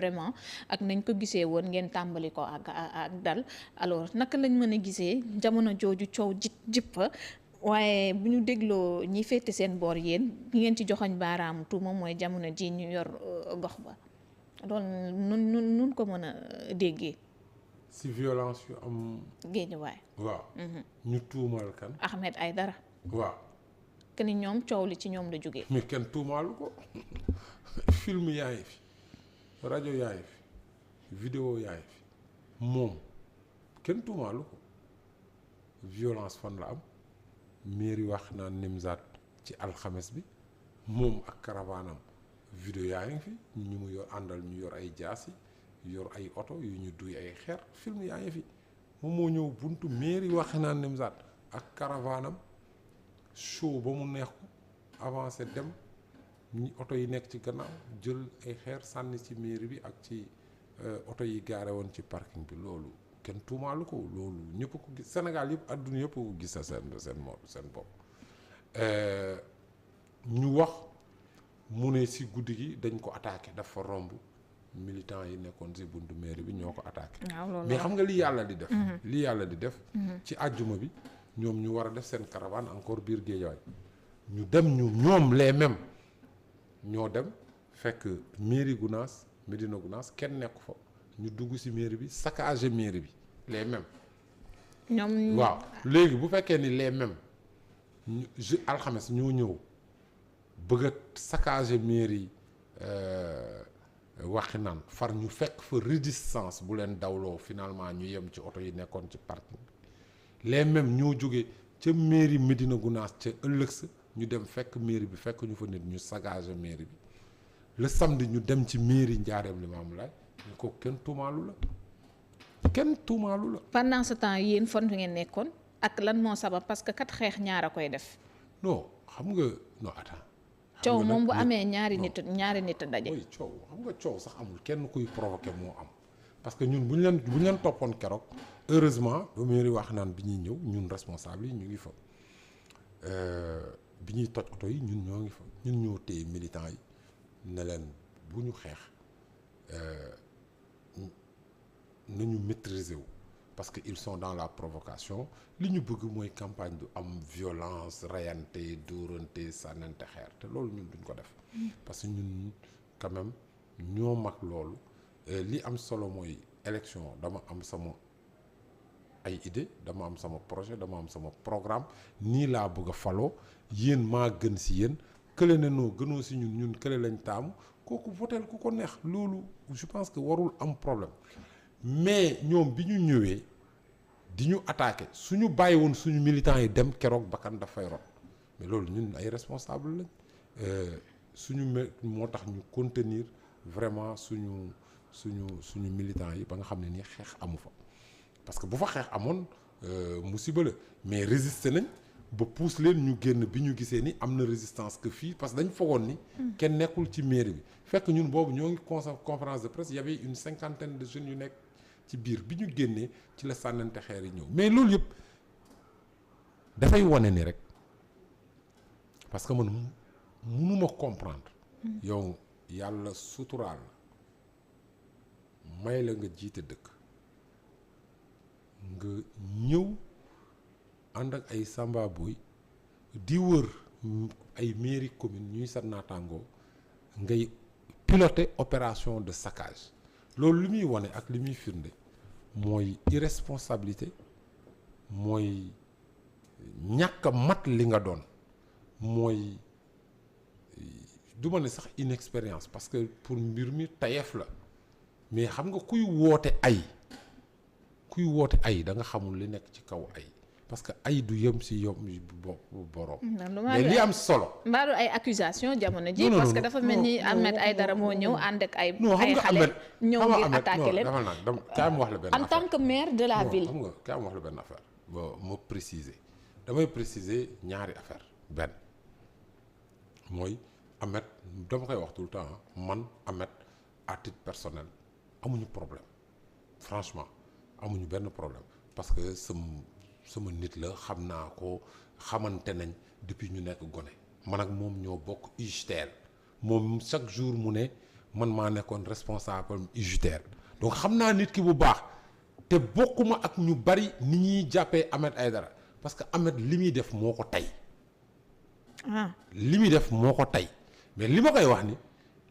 vraiment ak nañ ko gisee woon ngeen tàmbali ko ak dal alors naka lañ mën a gisee jamono jooju coow jip fa waaye bu ñu dégloo ñi féete seen boor yéen ñi ngeen ci joxoñ baaraamu tuuma mooy jamono ji ñu yor gox ba loolu nun ko mën a déggee. si violence yu am. Géejawaay. waaw. ñu tuumal kan. Ahmed Aïdara. waaw. que ni ñoom coow li ci ñoom la jógee. mais kenn tuumaalu ko film yaa ngi fi rajo yaa ngi fi vidéo yaa ngi fi moom kenn tuumaalu ko violence fan la am mairie wax naan Nimzaat ci alxames bi moom ak karawaanam vidéo yaa ngi fi ñu mu yor àndal ñu yor ay jaasi yor ay oto yu ñu duy ay xeer film yaa ngi fi moom moo ñëw buntu mairie wax naan Nimzaat ak karawaanam show ba mu neex ko avancé dem ñi oto yi nekk ci gannaaw jël ay xeer sànni ci mairie bi ak ci oto yi gaare woon ci parking bi loolu kenn tuumaalu ko loolu ñëpp ko gis Sénégal yëpp àdduna yëpp ko gis sa seen bopp ñu wax mu ne si guddi gi dañ ko attaqué dafa romb militant yi nekkoon si buntu mairie bi ñoo ko attaqué mais xam nga li yàlla di def li yàlla di def ci àjjuma bi ñoom ñu war a def seen caravane encore biir Guédiawaye ñu dem ñoom les mêmes ñoo dem fekk mairie Gounass Médina Gounass kenn nekku fa ñu dugg ci mairie bi saccagé mairie bi les mêmes. ñoom waaw léegi bu fekkee ni les mêmes ñu alxames ñoo ñëw bëgg a saccagé mairie Wakhinane far ñu fekk fa résistance bu leen dawloo finalement ñu yem ci oto yi nekkoon ci parking bi les mêmes ñoo jóge ca mairie Médina Gounass ca ëllëg sa ñu dem fekk mairie bi fekk ñu fa nit ñu saccagé mairie bi le samedi ñu dem ci mairie Ndiarème Limamoulaye ñu ko kenn tuumaalu la. pendant ce temps yéen fan ngeen nekkoon ak lan moo sabab parce que kat xeex ñaar a koy def. non xam nga non attends. coow moom bu amee ñaari nit daje. mooy coow xam nga coow sax amul kenn kuy provoqué moo am parce que ñun bu ñu leen toppoon keroog heureusement ba mairie Wakhinane bi ñuy ñëw ñun responsable yi ñu ngi fa bi ñuy toj oto yi ñun ñoo ngi fa ñun ñoo téye militants yi ne leen bu ñu xeex nañu maîtriser wu parce que ils sont dans la provocation li ñu bëgg mooy campagne du am violence rayante dóorante sànnante xeer te loolu ñun duñ ko def parce que ñun quand même ñoo mag loolu li am solo mooy élection dama am sama ay idée dama am sama projet dama am sama programme nii laa bëgg a faloo yéen maa gën si yéen kële ne noo gënoo si ñun kële lañ taamu kooku voteel ku ko neex loolu je pense que warul am problème mais ñoom bi ñu ñëwee di ñu attaqué suñu bàyyi woon suñu militants yi dem keroog bakkan dafay rot mais loolu ñun ay responsable lañ suñu moo tax ñu contenir vraiment suñu militants yi ba nga xam ne nii xeex amu fa parce que bu fa xeex amoon musiba la mais résister nañ ba pousse leen ñu génn bi ñu gisee ni am na résistance que fii parce que dañ fogoon ni kenn nekkul ci mairie bi fekk ñun boobu ñoo ngi conférence de presse y avait une 50aine de jeunes yu nekk ci biir bi ñu génnee ci la sànnante xeer yi ñëw mais loolu yëpp dafay wane ni rek parce que man mënuma comprendre yow yàlla suturaal may la nga jiite dëkk nga ñëw ànd ak ay samba boy di wër ay mairie commune ñuy sa naataangoo ngay piloter opération de saccage loolu li muy wane ak li muy firnde mooy irresponsabilité mooy ñàkk a mat li nga doon mooy du ma ne sax inexpérience parce que pour mbir mi tayeef la mais xam nga kuy woote ay da nga xamul li nekk ci kaw ay parce que ay du yem si yom borom. mais li am solo. mbaaru ay accusation jamono ji parce que dafa mel ni Ahmed Aïdara moo ñëw ànd ak ay xale ñëw ngir attaqué leen kaay ma wax la benn affaire en tant que maire de la ville. xam nga kaay ma wax la benn affaire ma préciser damay préciser ñaari affaire benn mooy Ahmed dama koy wax tout le temps man Ahmed à titre personnel amuñu problème franchement amuñu benn problème parce que sama nit la xam naa ko xamante nañ depuis ñu nekk gone man ak moom ñoo bokk UGTL moom chaque jour mu ne man maa nekkoon responsable UJTL donc xam naa nit ki bu baax te bokkuma ak ñu bari ni ñuy jàppee Ahmed Aïdara parce que Ahmed li muy def moo ko tey. li muy def moo ko tey mais li ma koy wax ni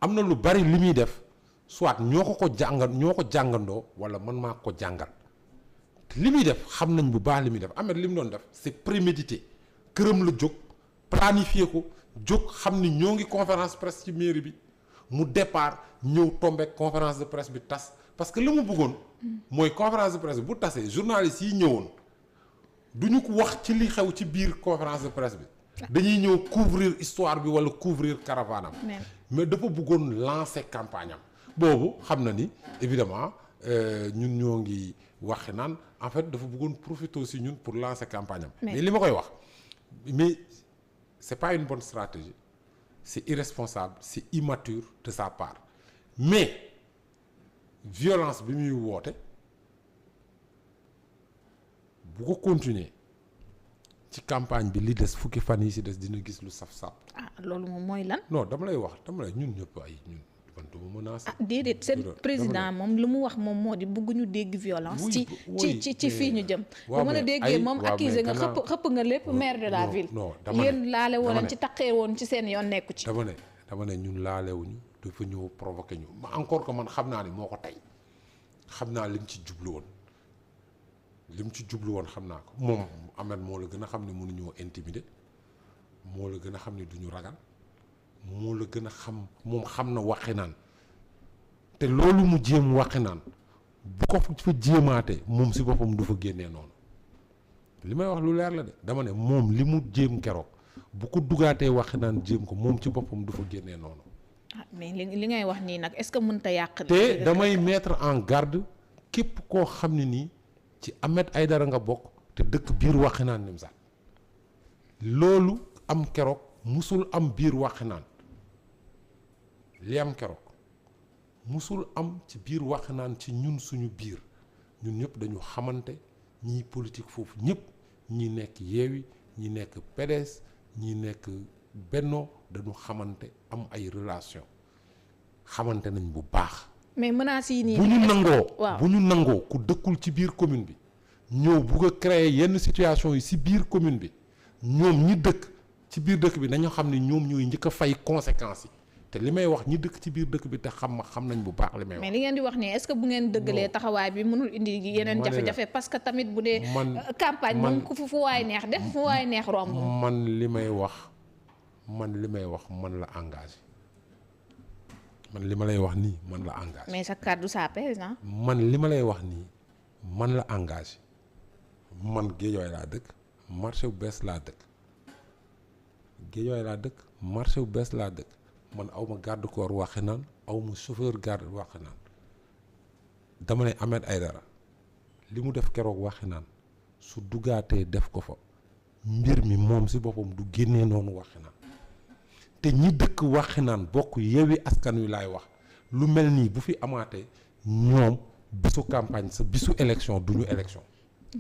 am na lu bari li muy def soit ñoo ko jàngandoo wala man maa ko jàngal li muy def xam nañ bu baax li muy def Ahmed li mu doon def c'est prémédité këram la jóg planifier ko jóg xam ni ñoo ngi conférence presse ci mairie bi mu départ ñëw tombé conférence de presse bi tas parce que li mu bëggoon mooy conférence de presse bi bu tasee journalistes yi ñëwoon duñu ko wax ci li xew ci biir conférence de presse bi dañuy ñëw couvrir histoire bi wala couvrir caravane am mais dafa bëggoon lancer campagne am boobu xam na ni évidemment ñun ñoo ngi wax naan en fait dafa bëggoon profiter aussi ñun pour lancer campagne am mais li ma koy wax mais c'est pas une bonne stratégie c'est irresponsable c'est immature de sa part mais violence bi muy woote bu ko continuer ci campagne bi li des fukki fan yi ci des dina gis lu saf-saf. loolu moom mooy lan. non dama lay ñun ñëpp ay ñun man du ma menacé. déedéet seen président moom lu mu wax moom moo di bëgguñu dégg violence. ci fii ñu jëm. bu mën a déggee moom accusé nga xëpp nga lépp maire de la ville. non yéen laale woon ci taqee woon ci seen yoon nekku ci. dama ne ñun laalewuñu dafa ñëw provoqué ñu ma encore que man xam naa ni moo ko tey xam naa lim ci jublu woon xam naa ko moom Ahmed moo la gën a xam ne mënuñoo intimider moo la gën a xam ne duñu ragal moo la gën a xam moom xam na waxi naan te loolu mu jéem waxi naan bu ko fa jéemaatee moom si boppam du fa génnee noonu li may wax lu leer la de dama ne moom li mu jéem keroog bu ko dugaatee waxi naan jéem ko moom ci boppam du fa génnee noonu. mais li ngay wax nii nag est-ce que mënut a yàq. te damay mettre en garde képp koo xam ne nii ci Ahmed Aïdara nga bokk te dëkk biir Wakhinane Nimzatt loolu am keroog musul am biir Wakhinane li am keroog musul am ci biir Wakhinane ci ñun suñu biir ñun ñëpp dañu xamante ñii politique foofu ñëpp ñi nekk Yewwi ñi nekk PDS ñi nekk Benno dañu xamante am ay relation xamante nañ bu baax. mais menaces yi nii bu ñu nangoo ku dëkkul ci biir commune bi ñëw bugg a créer yenn situation yi ci biir commune bi ñoom ñi dëkk ci biir dëkk bi nañu xam ne ñoom ñooy njëkk a fay conséquences yi te li may wax ñi dëkk ci biir dëkk bi te xam nañ bu baax li may wax. mais li ngeen di wax nii est-ce que bu ngeen dëggalee taxawaay bi mënul indi yeneen jafe-jafe parce que tamit bu dee campagne moom ku fu waay neex def fu waay neex romb. man li may wax man la engagé. man li ma lay wax nii man la engagé. mais sa kàddu ça pèse hein. man li ma lay wax nii man la engagé man Guédiawaye laa dëkk marché bu bees laa dëkk marché bu bees laa dëkk man aw ma garde corps Wakhinane aw ma chauffeur garde Wakhinane dama ne Ahmed Aïdara li mu def keroog Wakhinane su duggaatee def ko fa mbir mi moom si boppam du génnee noonu Wakhinane te ñi dëkk Wakhinane bokk Yewwi Askan Wi laay wax lu mel nii bu fi amaatee ñoom bisu campagne sa bisu élection duñu élection.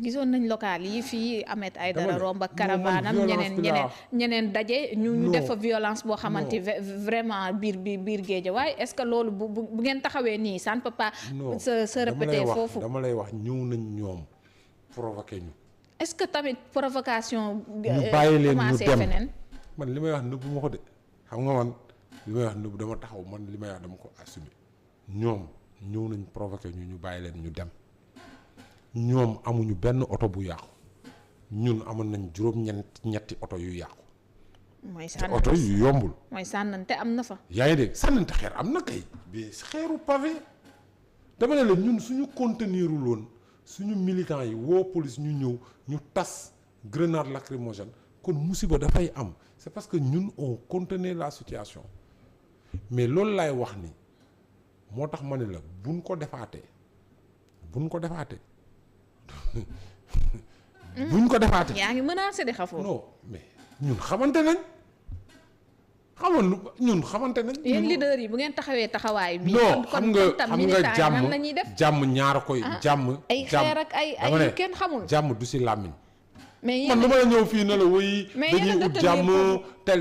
gisoon nañ local yi fii Ahmed Aïdara romb ak caravanam ñeneen daje ñu def fa violence boo xamante vraiment biir Guédiawaye est-ce que loolu bu ngeen taxawee nii ça ne peut pas se répéter foofu. dama lay wax ñëw nañ ñoom provoqué ñu. est-ce que tamit provocation. ñu bàyyi leen ñu dem feneen. man li may wax nëbbu ma ko de. xam nga man li may wax nëbb dama taxaw man li may wax dama ko assumer ñoom ñëw nañ provoqué ñu bàyyi leen ñu dem ñoom amuñu benn oto bu yàqu ñun amoon nañ ñetti oto yu yàqu. mooy sànnante oto yu yombul. mooy sànnante am na fa. yaa ngi dégg sànnante xeer am na kay. bi xeeru pavé dama ne la ñun suñu contenirul woon suñu militants yi woo police ñu ñëw ñu tas grenade lacrymogène kon musiba dafay am. c'est parce que ñun on contenait la situation mais loolu laay wax ni moo tax ma ne la buñ ko defaatee yaa ngi menacé de xafoo. non mais ñun xamante nañ yéen leader yi bu ngeen taxawee taxawaay bi. non xam nga jàmm ñaar koy. jàmm ay xeer ak ay yu kenn xamul. jàmm du si làmmiñ mais man dama la ñëw fii ne la wuy mais dañuy ut jàmm tel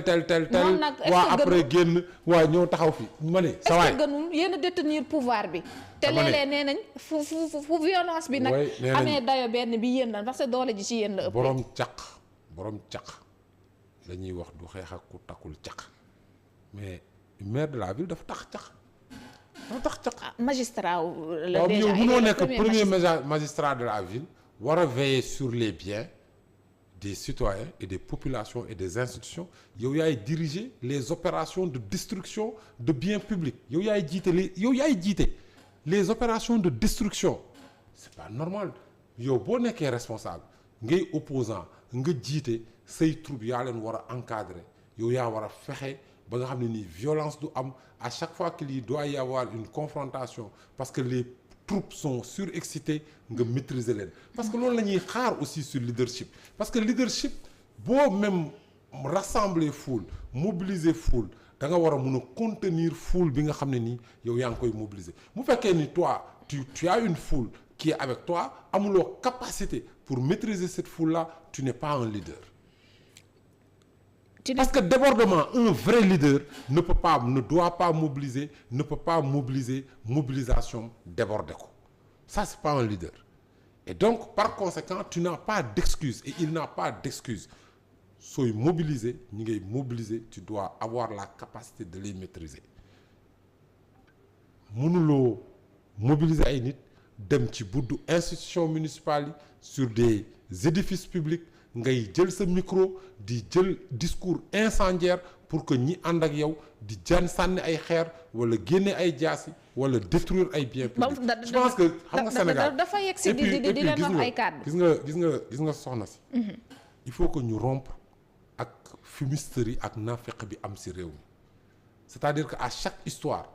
non nag est-ce waa que après génn waa ñëw taxaw fi ma ne sa waay est-ce que gënul yéen a détenir pouvoir bi te dama ne léeg-léeg nee nañ fu violence bi nag way nee nañ amee dayo benn bi yéen la parce que doole ji ci yéen la ëpp borom caq dañuy wax du xeex ak ku takkul caq mais maire de la ville dafa tax caq magistrat la waaw déjà yow mënoo nekk premier magistrat. magistrat de la ville war a veiller sur les biens des citoyens et des populations et des institutions yow yaay diriger les opérations de destruction de biens publics yow yaay jiite les opérations de destruction c'est pas normal yow boo nekkee responsable ngay opposant nga jiite say troupes yaa leen war a encadrer yow yaa war a fexe ba nga xam ne nii violence du am à chaque fois qu'il doit y avoir une confrontation parce que les troupes sont surexcitées nga maîtriser leen parce que loolu la ñuy xaar aussi sur leadership parce que leadership boo même rassembler foule mobiliser foule da nga war a mun a contenir foule bi nga xam ne nii yow yaa ngi koy mobiliser bu fekkee ni toi tu as une foule qui est avec toi amuloo capacité pour maîtriser cette foule là tu n'es pas un leader. Parce que débordement, un vrai leader ne doit pas mobiliser, ne peut pas mobiliser, mobilisation déborder ko. Ça, c'est pas un leader. Et donc, par conséquent, tu n'as pas d'excuse et il n'a pas d'excuse. Sois mobilisé, tu dois avoir la capacité de les maîtriser. Mënuloo mobiliser ay nit dem ci buddu institution municipale yi sur des édifices publics ngay jël sa micro di jël discours incendiaire pour que ñi ànd ak yow di sànni ay xeer wala génne ay jaasi wala détruire ay biens publics. Je pense que xam nga Sénégal dafa yegg si di leen wax ay kàddu. gis nga soxna si. Il faut que ñu rompre ak fumisterie ak naafeq bi am si réew mi c'est-à-dire que à chaque histoire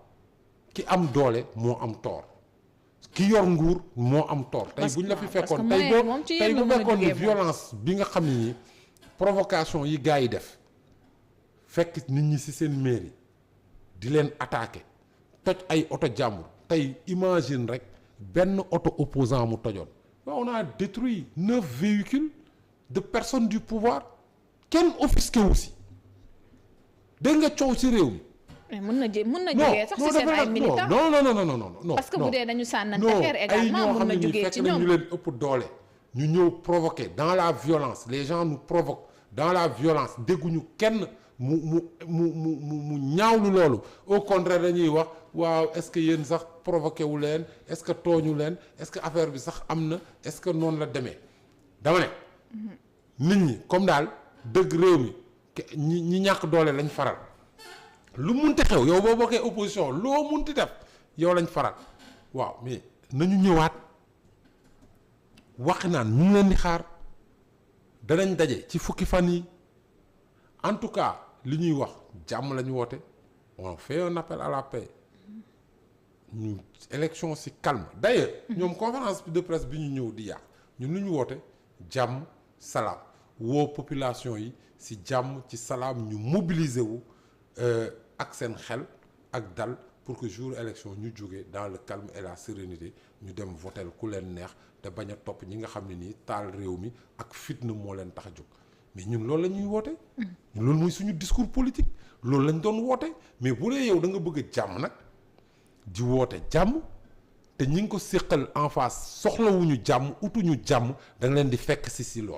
ki am doole moo am tort ki yor nguur moo am tort. tey bu ñu la fi fekkoon tey bu fekkoon ni violence bi nga xam ne ni provocation yi gars yi def fekk nit ñi ci seen mairie di leen attaquer toj ay oto jàmbur tey imagine rek benn oto opposant mu tojoon. on a détruit 9 véhicules de personnes du pouvoir kenn offusqué wu si dégg nga coow ci réew mi. mais mën na jógee sax ci seen ay militants non parce que bu dee dañu sànnante xeer également mën na jógee ci ñoom ñu leen ëpp doole ñu ñëw provoquer dans la violence les gens nous provoquent dans la violence dégguñu kenn mu ñaawlu loolu au contraire dañuy wax waaw est-ce que yéen sax provoqué wu leen est-ce que tooñu leen est-ce que affaire bi sax am na est-ce que noonu la demee dama ne nit ñi comme daal dëgg réew mi ñi ñàkk doole lañ faral lu munti xew yow boo bokkee opposition loo munti def yow lañ faral waaw mais nañu ñëwaat wax naan ñu ngi leen di xaar danañ daje ci fukki fan yi en tout cas li ñuy wax jàmm la ñu woote on fait un appel à la paix ñu élection ci calme d'ailleurs ñoom conférence de presse bi ñu ñëw di yàq ñun lu ñu woote jàmm salaam woo population yi ci jàmm ci salaam ñu mobiliser wu ak seen xel ak dal pour que jour élection ñu jógee dans le calme et la sérénité ñu dem voter ku leen neex te bañ a topp ñi nga xam ne nii taal réew mi ak fitna moo leen tax a jóg mais ñun loolu la ñuy woote. loolu mooy suñu discours politique loolu lañ doon woote mais bu dee yow da nga bëgg a jàmm nag di woote jàmm te ñi ngi ko séqal en face soxlawuñu jàmm utuñu jàmm da nga leen di fekk si loolu.